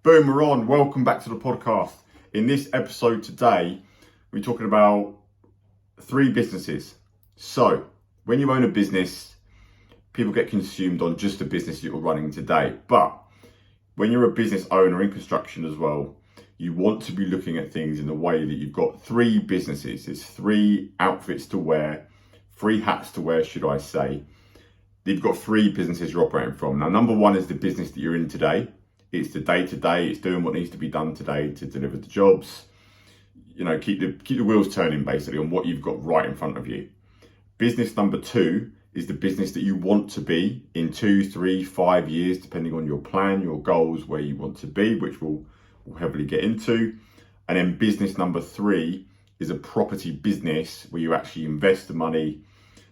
Boom, we're on. Welcome back to the podcast. In this episode today, we're talking about 3 businesses. So, when you own a business, people get consumed on just the business you're running today. But when you're a business owner in construction as well, you want to be looking at things in the way that you've got 3 businesses. It's 3 outfits to wear, 3 hats to wear, should I say. You've got 3 businesses you're operating from. Now, number 1 is the business that you're in today. It's the day-to-day, it's doing what needs to be done today to deliver the jobs. You know, keep the wheels turning basically on what you've got right in front of you. Business number 2 is the business that you want to be in 2, 3, 5 years, depending on your plan, your goals, where you want to be, which we'll heavily get into. And then business number 3 is a property business where you actually invest the money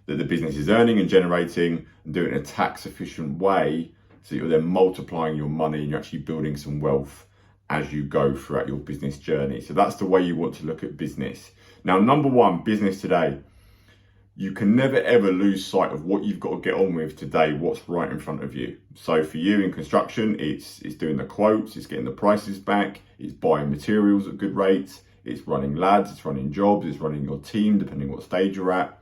that the business is earning and generating and do it in a tax efficient way, so you're then multiplying your money and you're actually building some wealth as you go throughout your business journey. So that's the way you want to look at business. Now, number 1, business today. You can never ever lose sight of what you've got to get on with today, what's right in front of you. So for you in construction, it's doing the quotes, it's getting the prices back, it's buying materials at good rates, it's running lads, it's running jobs, it's running your team, depending what stage you're at.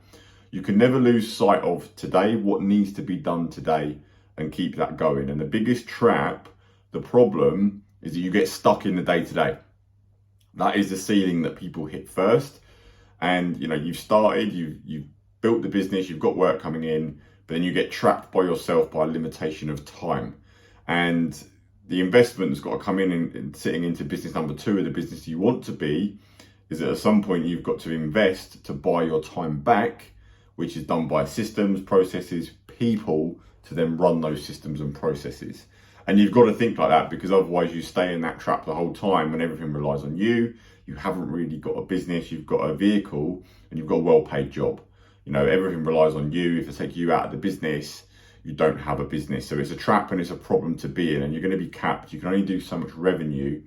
You can never lose sight of today, what needs to be done today, and keep that going. And the biggest trap, the problem, is that you get stuck in the day-to-day. That is the ceiling that people hit first. And you know, you've started, you've built the business, you've got work coming in, but then you get trapped by yourself by a limitation of time. And the investment's got to come in and sitting into business number 2 of the business you want to be, is that at some point you've got to invest to buy your time back, which is done by systems, processes, people, to then run those systems and processes. And you've got to think like that, because otherwise you stay in that trap the whole time when everything relies on you. You haven't really got a business, you've got a vehicle and you've got a well-paid job. You know, everything relies on you. If I take you out of the business, you don't have a business. So it's a trap and it's a problem to be in, and you're going to be capped. You can only do so much revenue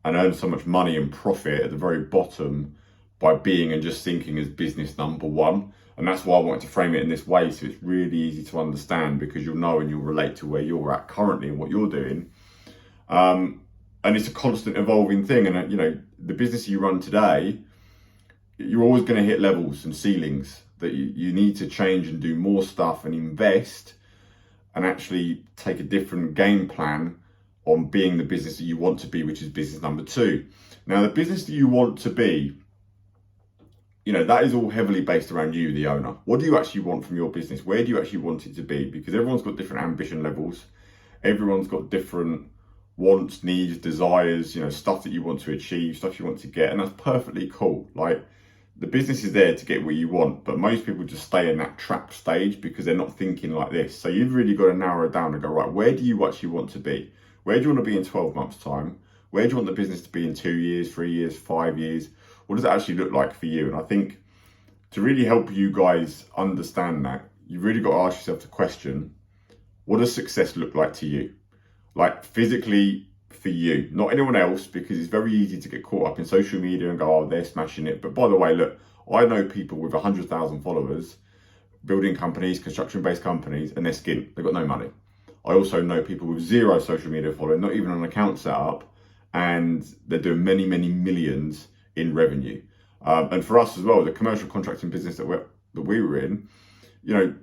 and earn so much money and profit at the very bottom by being and just thinking as business number 1. And that's why I wanted to frame it in this way, so it's really easy to understand, because you'll know and you'll relate to where you're at currently and what you're doing. And it's a constant evolving thing. And you know, the business you run today, you're always going to hit levels and ceilings that you need to change and do more stuff and invest and actually take a different game plan on being the business that you want to be, which is business number 2. Now, the business that you want to be, you know, that is all heavily based around you, the owner. What do you actually want from your business? Where do you actually want it to be? Because everyone's got different ambition levels. Everyone's got different wants, needs, desires, you know, stuff that you want to achieve, stuff you want to get. And that's perfectly cool. Like, the business is there to get what you want, but most people just stay in that trap stage because they're not thinking like this. So you've really got to narrow it down and go, right, where do you actually want to be? Where do you want to be in 12 months' time? Where do you want the business to be in 2 years, 3 years, 5 years? What does it actually look like for you? And I think to really help you guys understand that, you've really got to ask yourself the question, what does success look like to you? Like, physically for you, not anyone else, because it's very easy to get caught up in social media and go, oh, they're smashing it. But by the way, look, I know people with 100,000 followers, building companies, construction-based companies, and they're skint. They've got no money. I also know people with 0 social media following, not even an account set up, and they're doing many, many millions in revenue. And for us as well, the commercial contracting business that we were in, you know,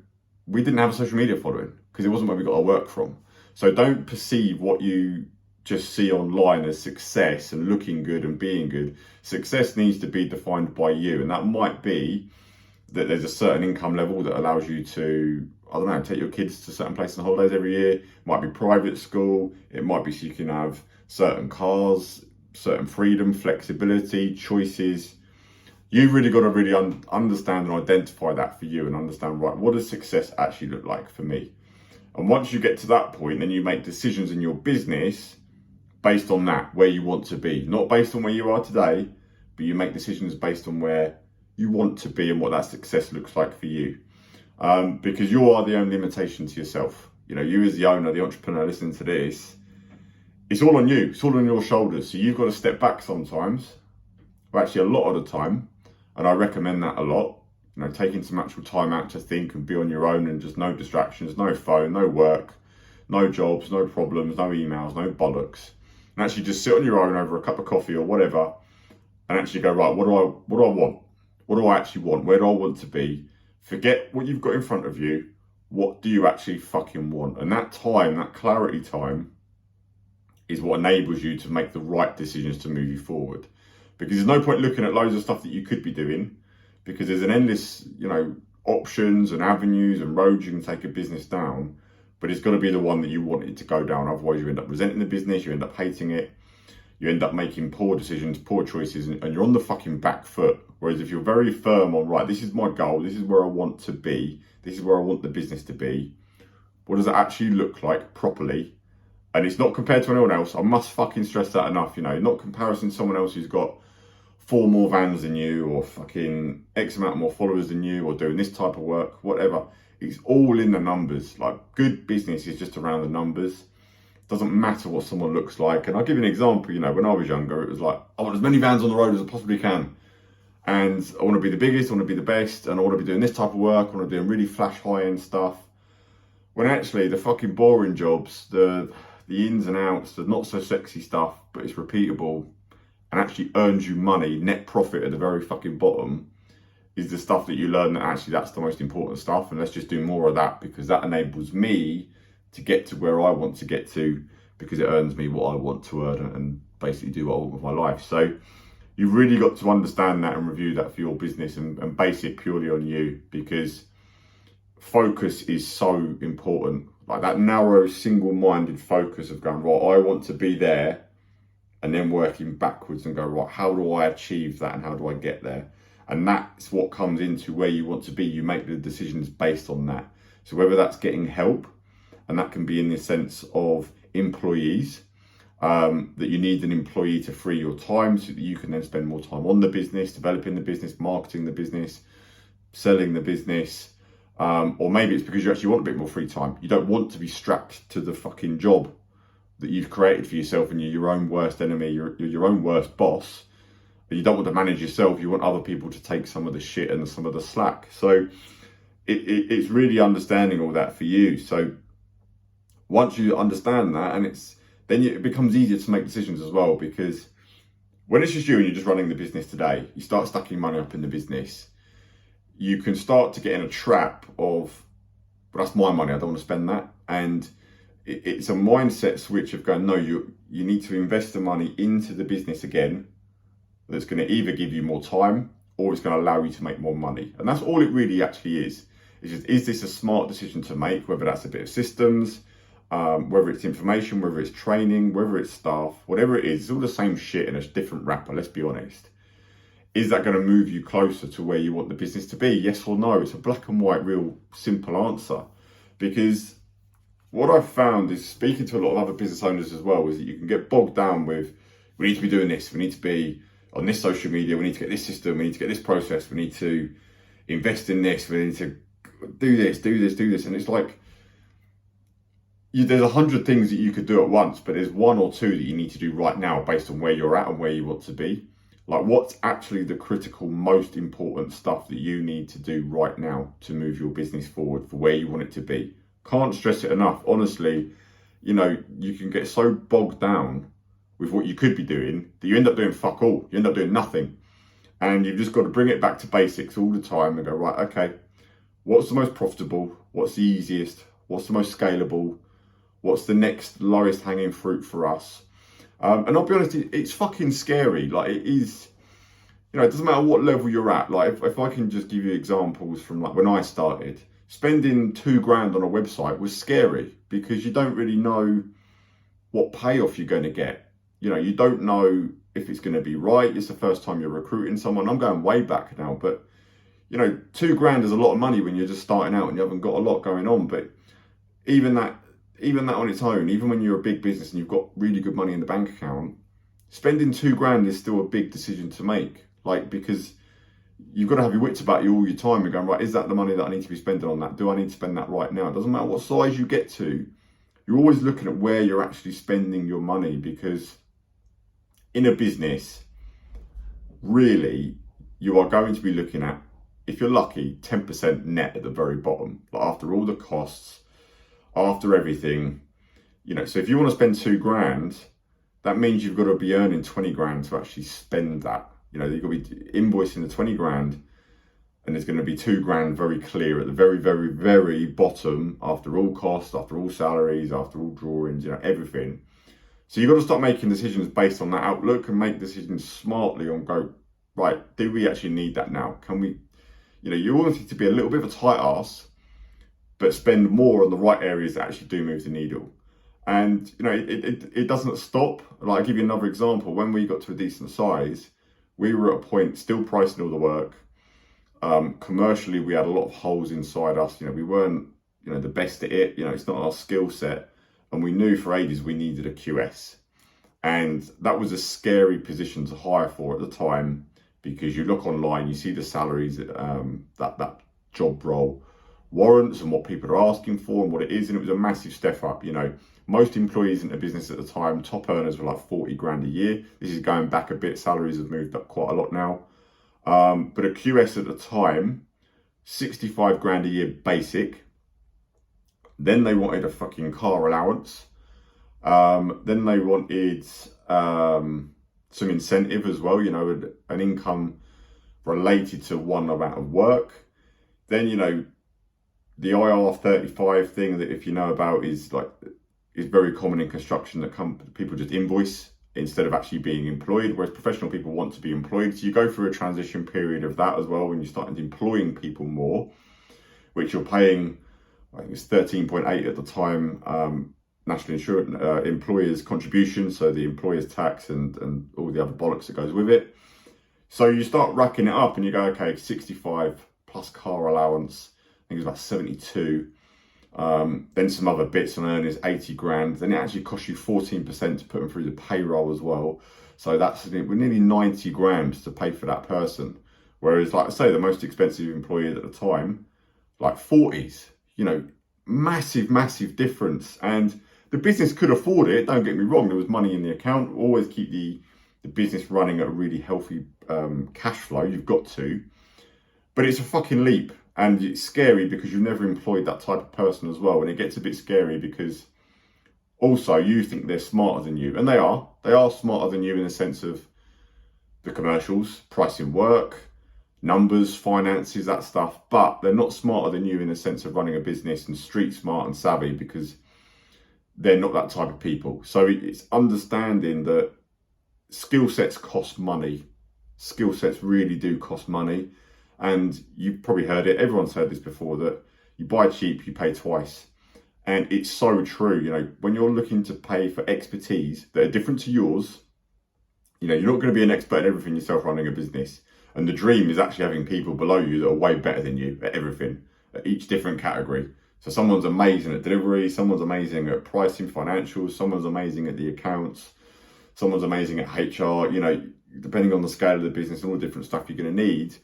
we didn't have a social media following because it wasn't where we got our work from. So don't perceive what you just see online as success and looking good and being good. Success needs to be defined by you, and that might be that there's a certain income level that allows you to, I don't know, take your kids to certain places on holidays every year. It might be private school. It might be so you can have certain cars, certain freedom, flexibility, choices. You've really got to really understand and identify that for you and understand, right, what does success actually look like for me? And once you get to that point, then you make decisions in your business based on that, where you want to be. Not based on where you are today, but you make decisions based on where you want to be and what that success looks like for you. Because you are the only limitation to yourself. You know, you as the owner, the entrepreneur listening to this, it's all on you. It's all on your shoulders. So you've got to step back sometimes, or actually a lot of the time. And I recommend that a lot. You know, taking some actual time out to think and be on your own, and just no distractions, no phone, no work, no jobs, no problems, no emails, no bollocks. and actually just sit on your own over a cup of coffee or whatever, and actually go, right, what do I want? What do I actually want? Where do I want to be? Forget what you've got in front of you. What do you actually fucking want? And that time, that clarity time, is what enables you to make the right decisions to move you forward. Because there's no point looking at loads of stuff that you could be doing, because there's an endless, options and avenues and roads you can take a business down, but it's got to be the one that you want it to go down. Otherwise you end up resenting the business, you end up hating it, you end up making poor decisions, poor choices, and you're on the fucking back foot. Whereas if you're very firm on, right, this is my goal, this is where I want to be, this is where I want the business to be, what does it actually look like properly? And it's not compared to anyone else. I must fucking stress that enough, not comparison to someone else who's got 4 more vans than you, or fucking X amount more followers than you, or doing this type of work, whatever. It's all in the numbers. Like, good business is just around the numbers. It doesn't matter what someone looks like. And I'll give you an example, when I was younger, it was like, I want as many vans on the road as I possibly can. And I want to be the biggest, I want to be the best, and I want to be doing this type of work, I want to be doing really flash high-end stuff. When actually the fucking boring jobs, the ins and outs, the not so sexy stuff, but it's repeatable and actually earns you money, net profit at the very fucking bottom, is the stuff that you learn that actually that's the most important stuff. And let's just do more of that, because that enables me to get to where I want to get to, because it earns me what I want to earn and basically do what I want with my life. So you've really got to understand that and review that for your business, and base it purely on you, because focus is so important. Like that narrow, single-minded focus of going, right, I want to be there, and then working backwards and go, right, how do I achieve that and how do I get there? And that's what comes into where you want to be. You make the decisions based on that. So whether that's getting help, and that can be in the sense of employees, that you need an employee to free your time so that you can then spend more time on the business, developing the business, marketing the business, selling the business. Or maybe it's because you actually want a bit more free time. You don't want to be strapped to the fucking job that you've created for yourself, and you're your own worst enemy, you're your own worst boss. But you don't want to manage yourself, you want other people to take some of the shit and some of the slack. So it's really understanding all that for you. So once you understand that, and it becomes easier to make decisions as well, because when it's just you and you're just running the business today, you start stacking money up in the business, you can start to get in a trap of, but that's my money, I don't want to spend that. And it's a mindset switch of going, no, you need to invest the money into the business again, that's going to either give you more time or it's going to allow you to make more money. And that's all it really actually is. It's just, is this a smart decision to make? Whether that's a bit of systems, whether it's information, whether it's training, whether it's staff, whatever it is, it's all the same shit in a different wrapper, let's be honest. Is that going to move you closer to where you want the business to be? Yes or no? It's a black and white, real simple answer. Because what I've found is, speaking to a lot of other business owners as well, is that you can get bogged down with, we need to be doing this, we need to be on this social media, we need to get this system, we need to get this process, we need to invest in this, we need to do this. And it's like, there's 100 things that you could do at once, but there's 1 or 2 that you need to do right now based on where you're at and where you want to be. Like, what's actually the critical, most important stuff that you need to do right now to move your business forward for where you want it to be? Can't stress it enough. Honestly, you can get so bogged down with what you could be doing that you end up doing fuck all. You end up doing nothing. And you've just got to bring it back to basics all the time and go, right, okay, what's the most profitable? What's the easiest? What's the most scalable? What's the next lowest hanging fruit for us? And I'll be honest, it's fucking scary. Like, it is, it doesn't matter what level you're at. Like, if I can just give you examples from like when I started, spending $2,000 on a website was scary, because you don't really know what payoff you're going to get. You don't know if it's going to be right. It's the first time you're recruiting someone. I'm going way back now, but $2,000 is a lot of money when you're just starting out and you haven't got a lot going on. But even that on its own, even when you're a big business and you've got really good money in the bank account, spending $2,000 is still a big decision to make. Like, because you've got to have your wits about you all your time and going, right, is that the money that I need to be spending on that? Do I need to spend that right now? It doesn't matter what size you get to. You're always looking at where you're actually spending your money, because in a business, really, you are going to be looking at, if you're lucky, 10% net at the very bottom. Like, after all the costs, after everything, so if you want to spend $2,000, that means you've got to be earning 20 grand to actually spend that. You've got to be invoicing the 20 grand, and there's going to be 2 grand very clear at the very, very, very bottom after all costs, after all salaries, after all drawings, everything. So you've got to start making decisions based on that outlook and make decisions smartly on go, right, do we actually need that now? Can we, you want it to be a little bit of a tight ass, but spend more on the right areas that actually do move the needle. And, it doesn't stop. Like, I'll give you another example. When we got to a decent size, we were at a point still pricing all the work. Commercially, we had a lot of holes inside us. We weren't, the best at it. It's not our skill set. And we knew for ages we needed a QS. And that was a scary position to hire for at the time, because you look online, you see the salaries that job role warrants and what people are asking for and what it is. And it was a massive step up. Most employees in the business at the time, top earners were like 40 grand a year. This is going back a bit. Salaries have moved up quite a lot now. But a QS at the time, 65 grand a year basic. Then they wanted a fucking car allowance. Then they wanted some incentive as well, an income related to one amount of work. Then, the IR35 thing that, if you know about, is very common in construction, that people just invoice instead of actually being employed, whereas professional people want to be employed. So you go through a transition period of that as well when you start employing people more, which you're paying, I think it's 13.8 at the time, national insurance employers' contribution, so the employer's tax and all the other bollocks that goes with it. So you start racking it up and you go, okay, 65 plus car allowance, I think it's about 72. Then some other bits on earnings, 80 grand. Then it actually costs you 14% to put them through the payroll as well. So we're nearly 90 grand to pay for that person. Whereas, like I say, the most expensive employee at the time, like 40s, massive, massive difference. And the business could afford it. Don't get me wrong. There was money in the account. Always keep the business running at a really healthy cash flow. You've got to. But it's a fucking leap. And it's scary because you've never employed that type of person as well. And it gets a bit scary because also you think they're smarter than you. And they are. They are smarter than you in the sense of the commercials, pricing work, numbers, finances, that stuff. But they're not smarter than you in the sense of running a business and street smart and savvy, because they're not that type of people. So it's understanding that skill sets cost money. Skill sets really do cost money. And you've probably heard it, everyone's heard this before, that you buy cheap, you pay twice. And it's so true. When you're looking to pay for expertise that are different to yours, you're not going to be an expert at everything yourself running a business. And the dream is actually having people below you that are way better than you at everything, at each different category. So someone's amazing at delivery, someone's amazing at pricing, financials, someone's amazing at the accounts, someone's amazing at HR, depending on the scale of the business and all the different stuff you're going to need.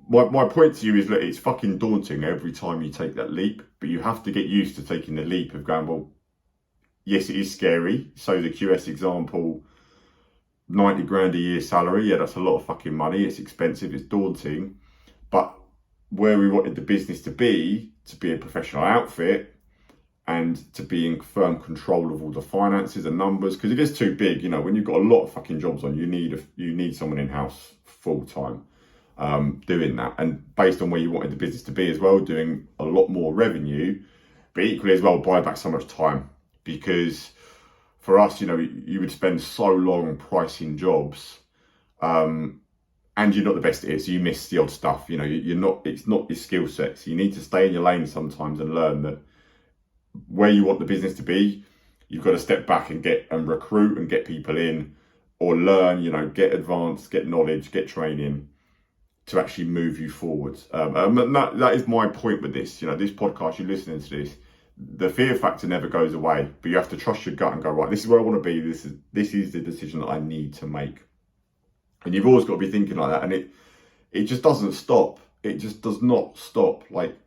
My point to you is that it's fucking daunting every time you take that leap, but you have to get used to taking the leap of going, well, yes, it is scary. So the QS example, 90 grand a year salary, yeah, that's a lot of fucking money. It's expensive, it's daunting. But where we wanted the business to be a professional outfit and to be in firm control of all the finances and numbers, because it gets too big, when you've got a lot of fucking jobs on, you need someone in-house full time. Doing that, and based on where you wanted the business to be as well, doing a lot more revenue, but equally as well buy back so much time. Because for us, you would spend so long pricing jobs, and you're not the best at it, so you miss the odd stuff. It's not your skill set, so you need to stay in your lane sometimes and learn that where you want the business to be, you've got to step back and recruit and get people in, or learn, get advanced, get knowledge, get training, to actually move you forward. That is my point with this. This podcast, you're listening to this, the fear factor never goes away, but you have to trust your gut and go, right, this is where I want to be. This is the decision that I need to make. And you've always got to be thinking like that. And it just doesn't stop. It just does not stop. Like,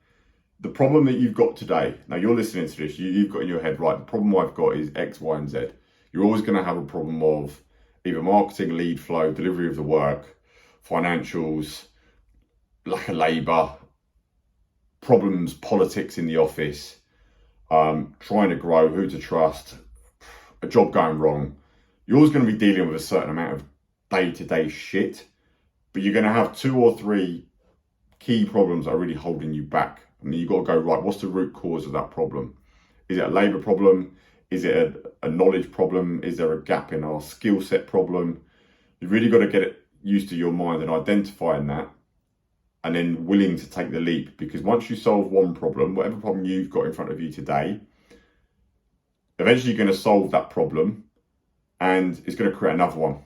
the problem that you've got today, now you're listening to this, you've got in your head, right, the problem I've got is X, Y, and Z. You're always going to have a problem of either marketing, lead flow, delivery of the work, financials, lack of labour, problems, politics in the office, trying to grow, who to trust, a job going wrong. You're always going to be dealing with a certain amount of day-to-day shit, but you're going to have 2 or 3 key problems that are really holding you back. And you've got to go, right, what's the root cause of that problem? Is it a labour problem? Is it a knowledge problem? Is there a gap in our skill set problem? You've really got to get it used to your mind and identifying that, and then willing to take the leap. Because once you solve one problem, whatever problem you've got in front of you today, eventually you're going to solve that problem, and it's going to create another one,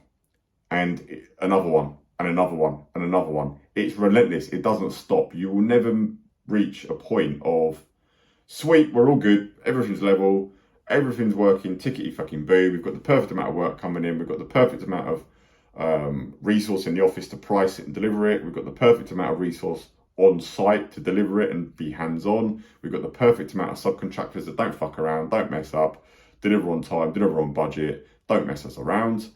and another one, and another one, and another one. It's relentless. It doesn't stop. You will never reach a point of, sweet, we're all good, everything's level, everything's working, tickety fucking boo, we've got the perfect amount of work coming in, we've got the perfect amount of resource in the office to price it and deliver it, we've got the perfect amount of resource on site to deliver it and be hands-on, we've got the perfect amount of subcontractors that don't fuck around, don't mess up, deliver on time, deliver on budget, don't mess us around,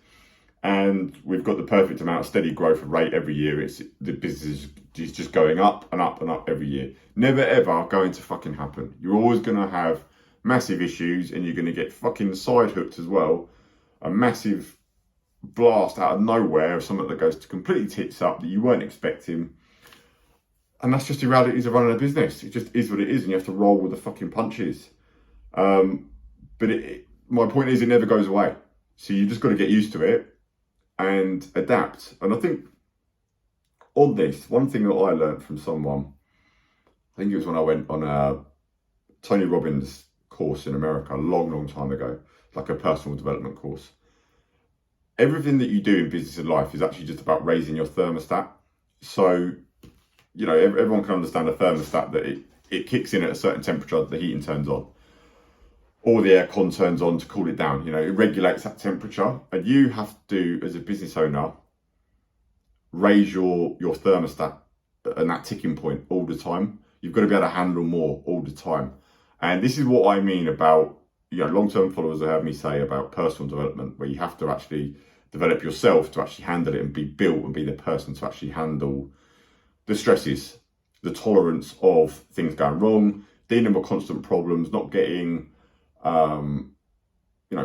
and we've got the perfect amount of steady growth rate every year. The business is just going up and up and up every year. Never ever going to fucking happen. You're always going to have massive issues, and you're going to get fucking side hooked as well. A massive blast out of nowhere of something that goes to completely tits up that you weren't expecting. And that's just the realities of running a business. It just is what it is, and you have to roll with the fucking punches. But my point is, it never goes away. So you just got to get used to it and adapt. And I think on this, one thing that I learned from someone, I think it was when I went on a Tony Robbins course in America a long time ago, like a personal development course. Everything that you do in business and life is actually just about raising your thermostat. So, you know, everyone can understand a thermostat, that it kicks in at a certain temperature, the heating turns on, or the aircon turns on to cool it down. You know, it regulates that temperature, and you have to, as a business owner, raise your thermostat and that ticking point all the time. You've got to be able to handle more all the time. And this is what I mean about, you know, long-term followers have heard me say about personal development, where you have to actually develop yourself to actually handle it and be built and be the person to actually handle the stresses, the tolerance of things going wrong, dealing with constant problems, not getting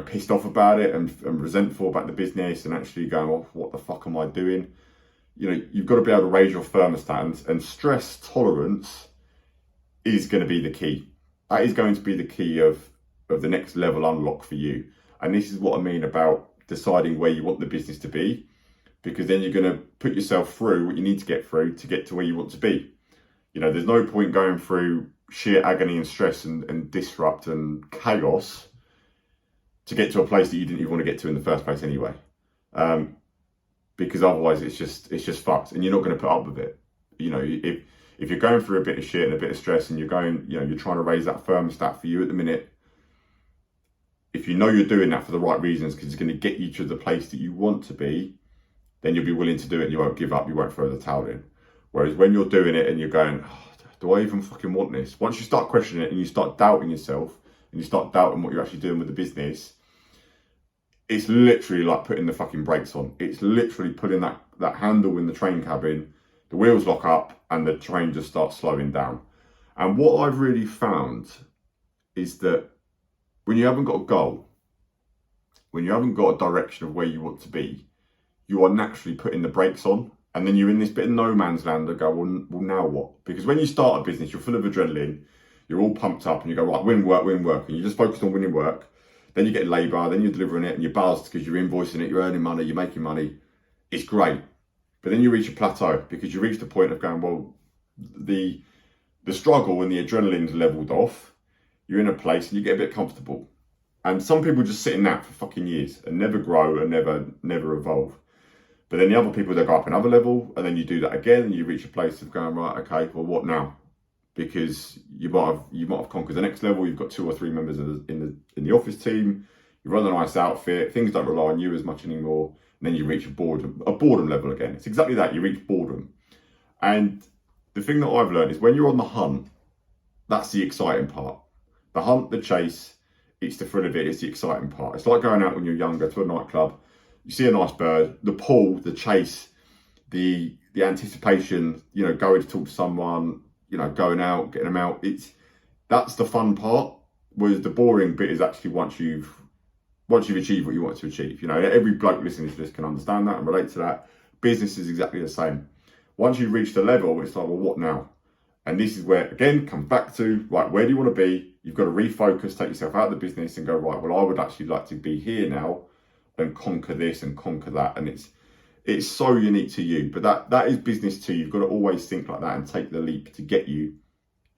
pissed off about it and resentful about the business, and actually going, oh, what the fuck am I doing? You know, you've got to be able to raise your thermostat, and stress tolerance is going to be the key. That is going to be the key of the next level unlock for you. And this is what I mean about deciding where you want the business to be, because then you're going to put yourself through what you need to get through to get to where you want to be. You know, there's no point going through sheer agony and stress and disrupt and chaos to get to a place that you didn't even want to get to in the first place anyway. Because otherwise it's just fucked, and you're not going to put up with it. You know, if you're going through a bit of shit and a bit of stress, and you're trying to raise that thermostat for you at the minute, if you know you're doing that for the right reasons, because it's going to get you to the place that you want to be, then you'll be willing to do it, and you won't give up, you won't throw the towel in. Whereas when you're doing it and you're going, oh, do I even fucking want this? Once you start questioning it and you start doubting yourself, and you start doubting what you're actually doing with the business, it's literally like putting the fucking brakes on. It's literally putting that handle in the train cabin, the wheels lock up, and the train just starts slowing down. And what I've really found is that when you haven't got a goal, when you haven't got a direction of where you want to be, you are naturally putting the brakes on, and then you're in this bit of no man's land and go, well, now what? Because when you start a business, you're full of adrenaline, you're all pumped up, and you go, right, win work, and you're just focused on winning work. Then you get labour, then you're delivering it, and you're buzzed because you're invoicing it, you're earning money, you're making money. It's great. But then you reach a plateau, because you reach the point of going, well, the struggle and the adrenaline's leveled off. You're in a place and you get a bit comfortable. And some people just sit in that for fucking years and never grow and never evolve. But then the other people, they go up another level, and then you do that again, and you reach a place of going, right, okay, well, what now? Because you might have conquered the next level. You've got 2 or 3 members in the office team. You run a nice outfit. Things don't rely on you as much anymore. And then you reach a boredom level again. It's exactly that. You reach boredom. And the thing that I've learned is when you're on the hunt, that's the exciting part. The hunt, the chase, it's the thrill of it. It's the exciting part. It's like going out when you're younger to a nightclub. You see a nice bird, the pull, the chase, the anticipation. You know, going to talk to someone. You know, going out, getting them out. That's the fun part. Whereas the boring bit is actually once you've once you've achieved what you want to achieve. You know, every bloke listening to this can understand that and relate to that. Business is exactly the same. Once you've reached a level, it's like, well, what now? And this is where, again, comes back to, right, where do you want to be? You've got to refocus, take yourself out of the business and go, right, well, I would actually like to be here now and conquer this and conquer that. And it's so unique to you, but that is business too. You've got to always think like that and take the leap to get you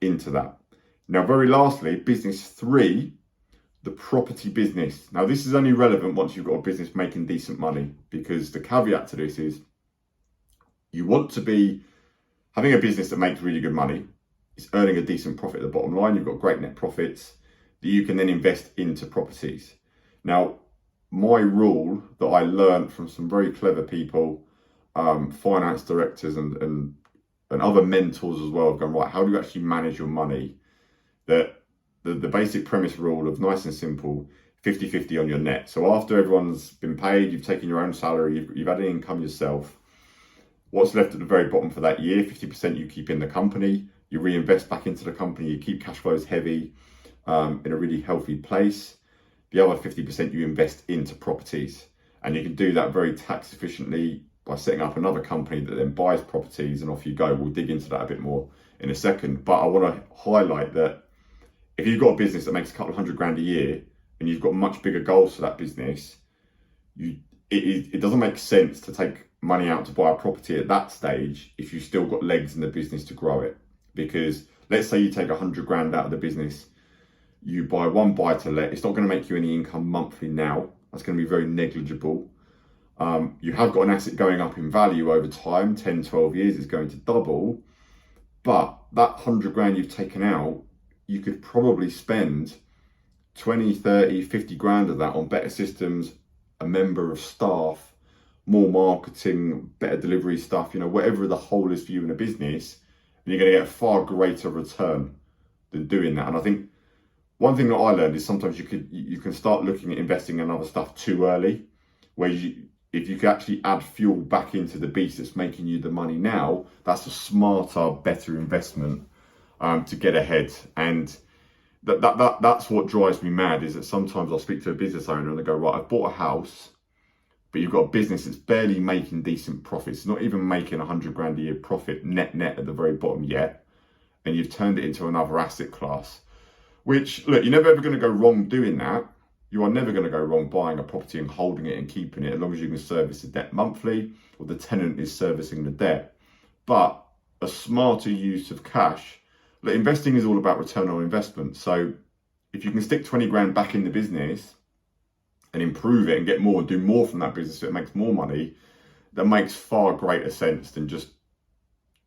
into that. Now, very lastly, business 3, the property business. Now, this is only relevant once you've got a business making decent money, because the caveat to this is you want to be having a business that makes really good money. It's earning a decent profit at the bottom line. You've got great net profits that you can then invest into properties. Now, my rule that I learned from some very clever people, finance directors and other mentors as well, have gone, right, how do you actually manage your money? That the basic premise rule of nice and simple, 50-50 on your net. So after everyone's been paid, you've taken your own salary, you've had an income yourself, what's left at the very bottom for that year, 50% you keep in the company, you reinvest back into the company, you keep cash flows heavy in a really healthy place. The other 50% you invest into properties. And you can do that very tax efficiently by setting up another company that then buys properties, and off you go. We'll dig into that a bit more in a second. But I want to highlight that if you've got a business that makes a couple of $100,000 a year and you've got much bigger goals for that business, it doesn't make sense to take money out to buy a property at that stage if you've still got legs in the business to grow it. Because let's say you take $100,000 out of the business, you buy one buy to let, it's not going to make you any income monthly now. That's going to be very negligible. You have got an asset going up in value over time, 10, 12 years, it's going to double. But that $100,000 you've taken out, you could probably spend 20, 30, 50 grand of that on better systems, a member of staff, more marketing, better delivery stuff, you know, whatever the whole is for you in a business, and you're going to get a far greater return than doing that. And I think one thing that I learned is sometimes you can start looking at investing in other stuff too early, where if you can actually add fuel back into the beast that's making you the money now, that's a smarter, better investment to get ahead. And that's what drives me mad, is that sometimes I'll speak to a business owner and they go, right, I've bought a house, but you've got a business that's barely making decent profits, not even making $100,000 a year profit net at the very bottom yet, and you've turned it into another asset class. Which, look, you're never ever going to go wrong doing that. You are never going to go wrong buying a property and holding it and keeping it, as long as you can service the debt monthly or the tenant is servicing the debt. But a smarter use of cash, look, investing is all about return on investment. So if you can stick 20 grand back in the business and improve it and get more and do more from that business so it makes more money, that makes far greater sense than just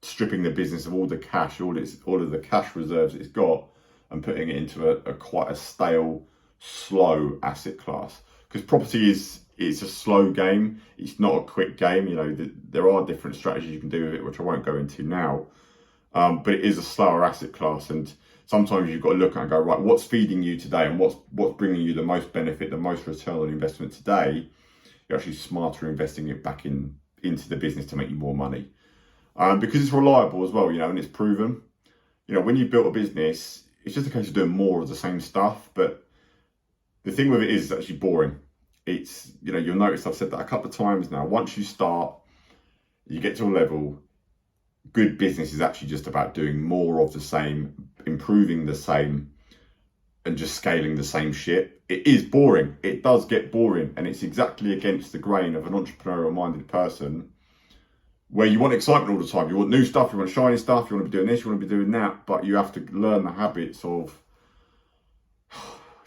stripping the business of all the cash, all of the cash reserves it's got, and putting it into a quite a stale, slow asset class. Because property it's a slow game. It's not a quick game. You know, there are different strategies you can do with it, which I won't go into now. But it is a slower asset class, and sometimes you've got to look at and go, right, what's feeding you today, and what's bringing you the most benefit, the most return on investment today. You're actually smarter investing it back into the business to make you more money, because it's reliable as well. You know, and it's proven. You know, when you've built a business, it's just a case of doing more of the same stuff. But the thing with it is it's actually boring. It's, you know, you'll notice I've said that a couple of times now. Once you start, you get to a level, good business is actually just about doing more of the same, improving the same, and just scaling the same shit. It is boring. It does get boring. And it's exactly against the grain of an entrepreneurial minded person, where you want excitement all the time. You want new stuff, you want shiny stuff, you want to be doing this, you want to be doing that, but you have to learn the habits of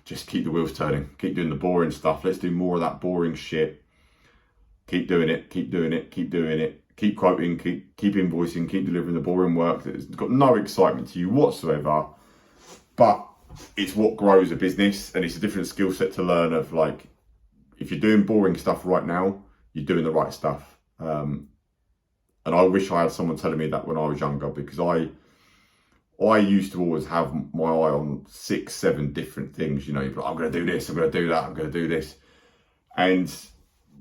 just keep the wheels turning, keep doing the boring stuff. Let's do more of that boring shit. Keep doing it, keep doing it, keep doing it, keep quoting, keep invoicing, keep delivering the boring work that's got no excitement to you whatsoever. But it's what grows a business, and it's a different skill set to learn of, like, if you're doing boring stuff right now, you're doing the right stuff. And I wish I had someone telling me that when I was younger, because I used to always have my eye on 6, 7 different things. You know, you're like, I'm going to do this, I'm going to do that, I'm going to do this. And,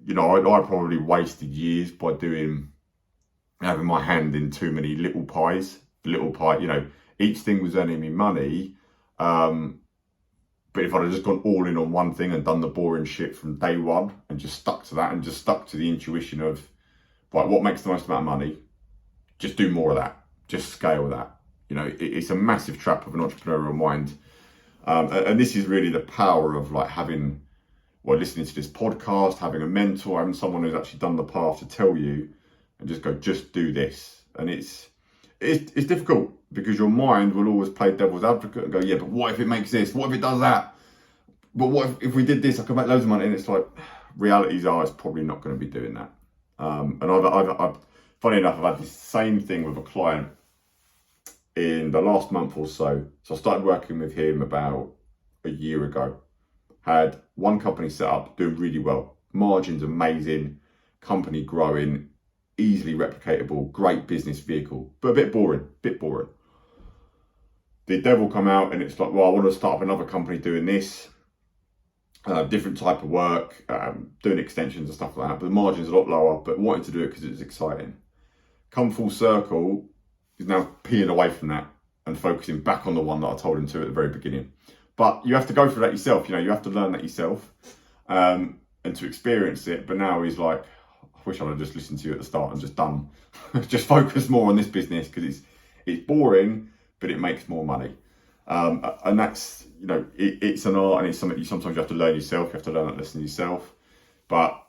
you know, I probably wasted years by having my hand in too many little pies. You know, each thing was earning me money, But if I'd have just gone all in on one thing and done the boring shit from day one and just stuck to that and just stuck to the intuition of, right, what makes the most amount of money? Just do more of that. Just scale that. You know, it's a massive trap of an entrepreneurial mind. And this is really the power of like having, well, listening to this podcast, having a mentor, having someone who's actually done the path to tell you and just go, just do this. And it's difficult because your mind will always play devil's advocate and go, yeah, but what if it makes this? What if it does that? But what if we did this? I could make loads of money. And it's like, realities are, it's probably not going to be doing that. And I've funny enough, I've had the same thing with a client in the last month or so. So I started working with him about a year ago. Had one company set up, doing really well. Margins amazing, company growing, easily replicatable, great business vehicle, but a bit boring. The devil come out and it's like, well, I want to start up another company doing this, different type of work, doing extensions and stuff like that, but the margin's a lot lower, but wanting to do it because it's exciting. Come full circle, he's now peeling away from that and focusing back on the one that I told him to at the very beginning. But you have to go through that yourself, you know, you have to learn that yourself and to experience it. But now he's like, I wish I'd have just listened to you at the start and just done, just focus more on this business because it's boring, but it makes more money. And that's, you know, it's an art and it's something you sometimes have to learn yourself. You have to learn that lesson yourself. But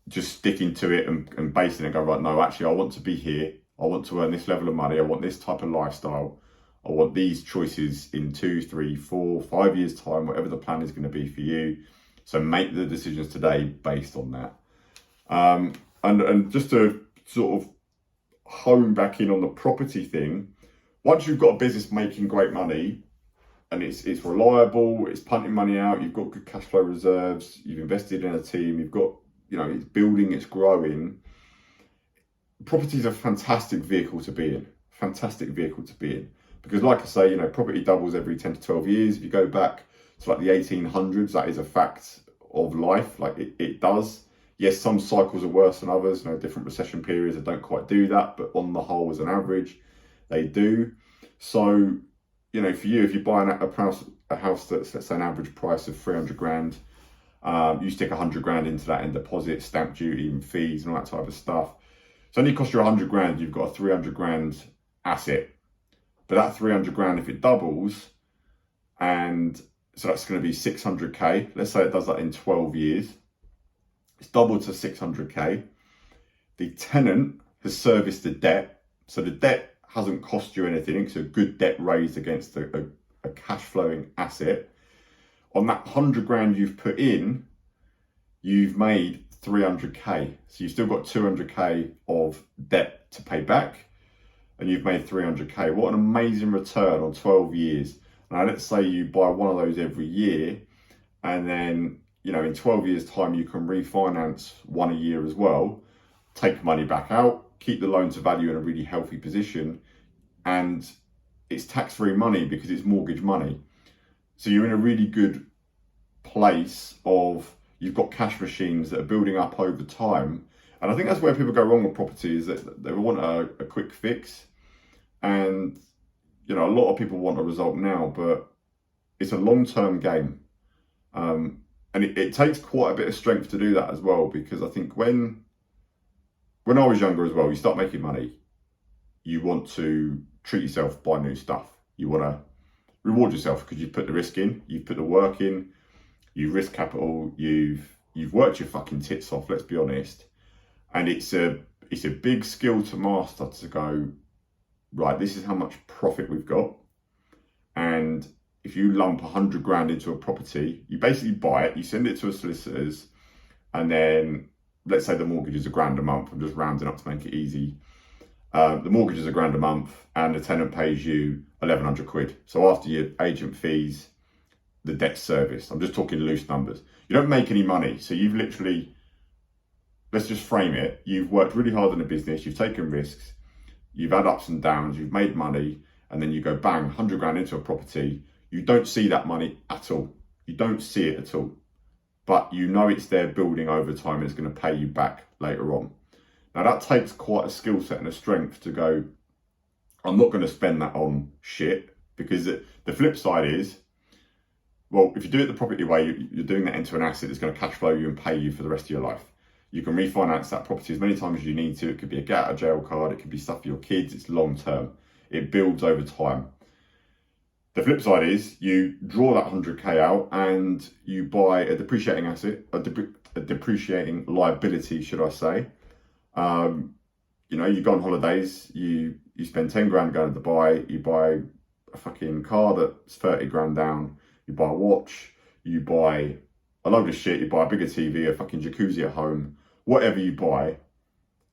just sticking to it and basing it and go, right, no, actually, I want to be here. I want to earn this level of money. I want this type of lifestyle. I want these choices in 2, 3, 4, 5 years' time, whatever the plan is going to be for you. So make the decisions today based on that. And just to sort of hone back in on the property thing, once you've got a business making great money and it's reliable, it's punting money out, you've got good cash flow reserves, you've invested in a team, you've got, you know, it's building, it's growing. Property is a fantastic vehicle to be in. Because like I say, you know, property doubles every 10 to 12 years. If you go back to like the 1800s, that is a fact of life. Like it does. Yes, some cycles are worse than others. You know, different recession periods that don't quite do that. But on the whole, as an average, they do. So, you know, for you, if you buy a house that's, let's say, an average price of 300 grand, you stick 100 grand into that in deposit, stamp duty and fees and all that type of stuff. So only cost you 100 grand, you've got a 300 grand asset. But that 300 grand, if it doubles, and so that's going to be 600k. Let's say it does that in 12 years. It's doubled to 600k. The tenant has serviced the debt. So the debt hasn't cost you anything. It's a good debt raised against a cash flowing asset. On that 100 grand you've put in, you've made 300k. So you've still got 200k of debt to pay back. And you've made 300k. What an amazing return on 12 years. Now, let's say you buy one of those every year, and then, you know, in 12 years' time, you can refinance one a year as well, take money back out, keep the loan to value in a really healthy position, and it's tax-free money because it's mortgage money. So you're in a really good place of, you've got cash machines that are building up over time. And I think that's where people go wrong with property, is that they want a quick fix. And, you know, a lot of people want a result now, but it's a long-term game. And it takes quite a bit of strength to do that as well, because I think when I was younger as well, you start making money, you want to treat yourself, buy new stuff. You want to reward yourself because you've put the risk in, you've put the work in, you've risked capital, you've worked your fucking tits off, let's be honest. And it's a big skill to master, to go, right, this is how much profit we've got. And if you lump 100 grand into a property, you basically buy it, you send it to a solicitor's, and then let's say the mortgage is £1,000 a month. I'm just rounding up to make it easy. The mortgage is £1,000 a month and the tenant pays you 1,100 quid. So after your agent fees, the debt service, I'm just talking loose numbers. You don't make any money. So you've literally, let's just frame it. You've worked really hard in a business. You've taken risks. You've had ups and downs. You've made money. And then you go bang, 100 grand into a property. You don't see that money at all. You don't see it at all. But you know it's there building over time. It's going to pay you back later on. Now that takes quite a skill set and a strength to go, I'm not going to spend that on shit, because the flip side is Well, if you do it the property way, you're doing that into an asset that's going to cash flow you and pay you for the rest of your life. You can refinance that property as many times as you need to. It could be a get out of jail card. It could be stuff for your kids. It's long term. It builds over time. The flip side is you draw that 100k out and you buy a depreciating asset, a depreciating liability, should I say. You go on holidays, you spend 10 grand going to Dubai, you buy a fucking car that's 30 grand down, you buy a watch, you buy a load of shit, you buy a bigger TV, a fucking jacuzzi at home, whatever you buy, as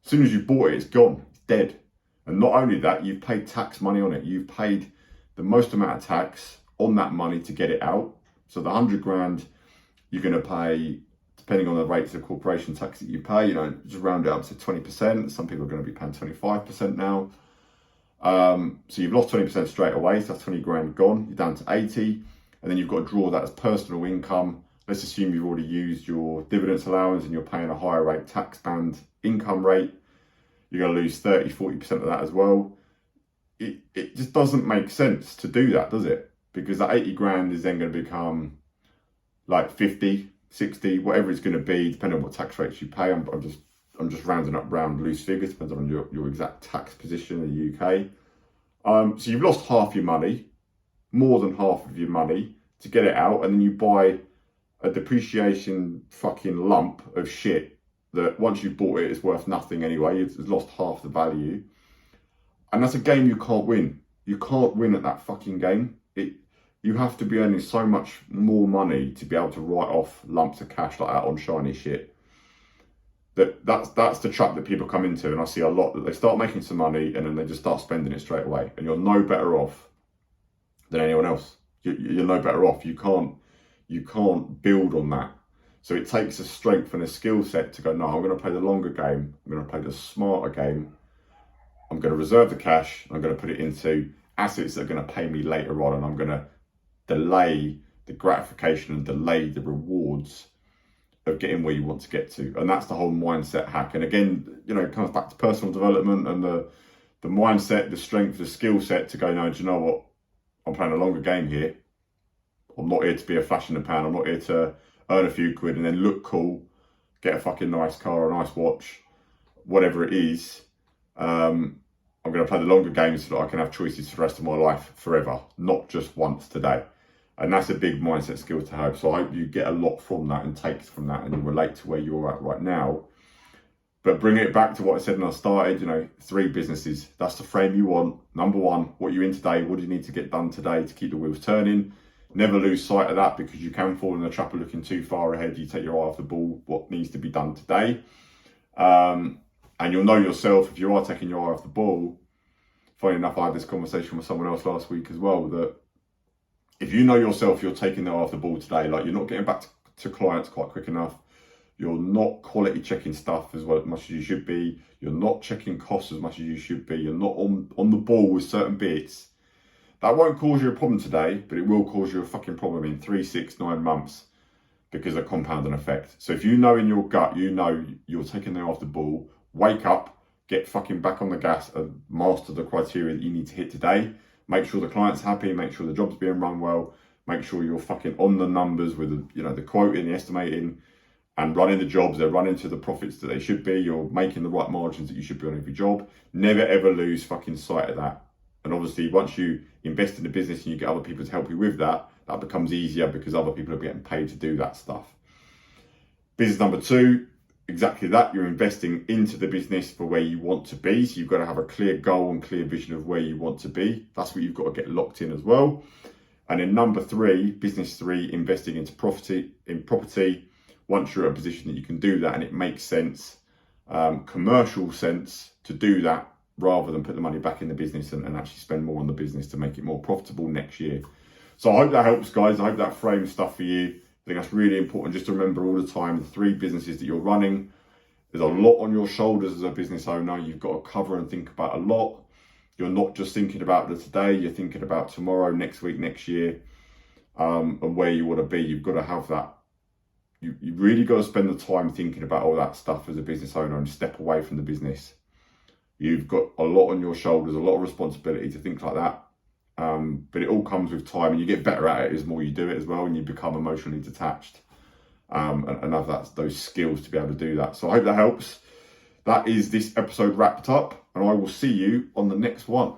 soon as you've bought it, it's gone, it's dead. And not only that, you've paid tax money on it. You've paid the most amount of tax on that money to get it out. So the 100 grand you're going to pay, depending on the rates of corporation tax that you pay, just round it up to 20%. Some people are going to be paying 25% now. So you've lost 20% straight away. So that's 20 grand gone. You're down to 80. And then you've got to draw that as personal income. Let's assume you've already used your dividends allowance and you're paying a higher rate tax band income rate. You're going to lose 30, 40% of that as well. It just doesn't make sense to do that, does it? Because that 80 grand is then going to become like 50, 60, whatever it's going to be, depending on what tax rates you pay. I'm just rounding up round loose figures, depends on your exact tax position in the UK. So you've lost half your money, more than half of your money to get it out, and then you buy a depreciation fucking lump of shit that once you've bought it, it's worth nothing anyway. It's lost half the value. And that's a game you can't win. You can't win at that fucking game. You have to be earning so much more money to be able to write off lumps of cash like that on shiny shit. That's the trap that people come into, and I see a lot that they start making some money and then they just start spending it straight away. And you're no better off than anyone else. You're no better off. You can't build on that. So it takes a strength and a skill set to go, no, I'm going to play the longer game. I'm going to play the smarter game. I'm going to reserve the cash. I'm going to put it into assets that are going to pay me later on, and I'm going to delay the gratification and delay the rewards of getting where you want to get to. And that's the whole mindset hack. And again, it comes back to personal development and the mindset, the strength, the skill set to go, no, do you know what? I'm playing a longer game here. I'm not here to be a flash in the pan. I'm not here to earn a few quid and then look cool, get a fucking nice car, a nice watch, whatever it is. I'm going to play the longer game so that I can have choices for the rest of my life forever, not just once today. And that's a big mindset skill to have. So I hope you get a lot from that and take from that and relate to where you're at right now. But bring it back to what I said when I started, 3 businesses. That's the frame you want. Number 1, what you're in today. What do you need to get done today to keep the wheels turning? Never lose sight of that, because you can fall in the trap of looking too far ahead. You take your eye off the ball, what needs to be done today. And you'll know yourself if you are taking your eye off the ball. Funny enough, I had this conversation with someone else last week as well, that if you know yourself, you're taking their eye off the ball today, like you're not getting back to clients quite quick enough, you're not quality checking stuff as much as you should be, you're not checking costs as much as you should be, you're not on the ball with certain bits, that won't cause you a problem today, but it will cause you a fucking problem in 3, 6, 9 months because of compounding effect. So if you know in your gut, you're taking their eye off the ball, wake up, get fucking back on the gas and master the criteria that you need to hit today. Make sure the client's happy, make sure the job's being run well, make sure you're fucking on the numbers with the quoting, the estimating, and running the jobs. They're running to the profits that they should be. You're making the right margins that you should be on every job. Never ever lose fucking sight of that. And obviously once you invest in the business and you get other people to help you with that, that becomes easier because other people are getting paid to do that stuff. Business number 2, exactly that. You're investing into the business for where you want to be. So you've got to have a clear goal and clear vision of where you want to be. That's what you've got to get locked in as well. And then number 3, business 3, investing into property. Once you're at a position that you can do that and it makes sense, commercial sense to do that, rather than put the money back in the business and actually spend more on the business to make it more profitable next year. So I hope that helps, guys. I hope that frames stuff for you. I think that's really important just to remember all the time, the 3 businesses that you're running. There's a lot on your shoulders as a business owner. You've got to cover and think about a lot. You're not just thinking about the today, you're thinking about tomorrow, next week, next year, and where you want to be. You've got to have that. You really got to spend the time thinking about all that stuff as a business owner and step away from the business. You've got a lot on your shoulders, a lot of responsibility to think like that. But it all comes with time, and you get better at it as more you do it as well, and you become emotionally detached and have those skills to be able to do that. So I hope that helps. That is this episode wrapped up, and I will see you on the next one.